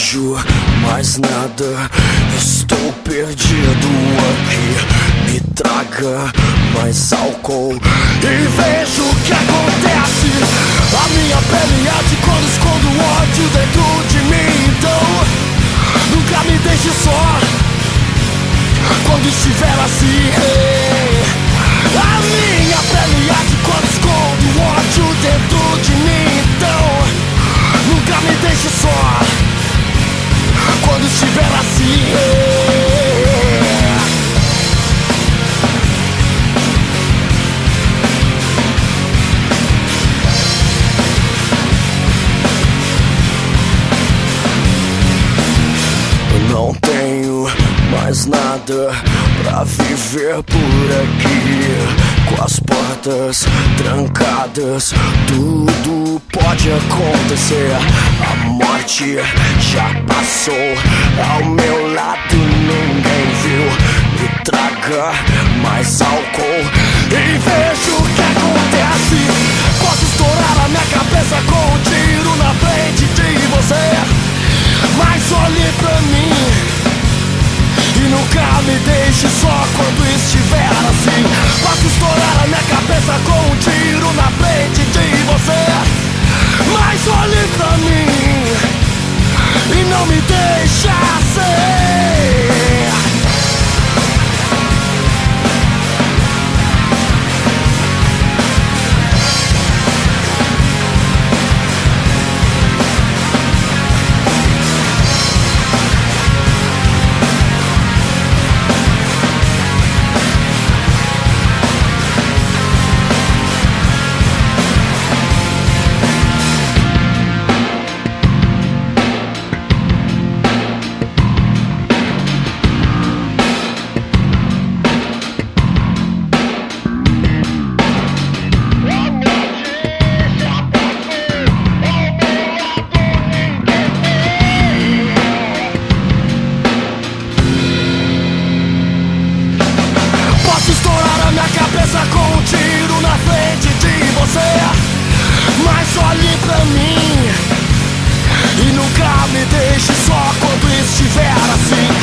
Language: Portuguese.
vejo mais nada, estou perdido aqui. Me traga mais álcool e vejo o que acontece. A minha pele arde quando escondo o ódio dentro de mim. Então nunca me deixe só quando estiver assim. A minha pele arde quando escondo o ódio dentro de mim. Então nunca me deixe só quando estiver assim. Não tenho mais nada pra viver por aqui. Com as portas trancadas, tudo pode acontecer. A morte já passou ao meu lado, ninguém viu. Me traga mais álcool e vejo o que acontece. Posso estourar a minha cabeça com um tiro na frente de você, mas olhe pra mim e nunca me deixe só quando estiver assim. Posso estourar a minha cabeça com um tiro na frente de você, mas olhe pra mim e não me deixe assim. Com um tiro na frente de você, mas olhe pra mim e nunca me deixe só quando estiver assim.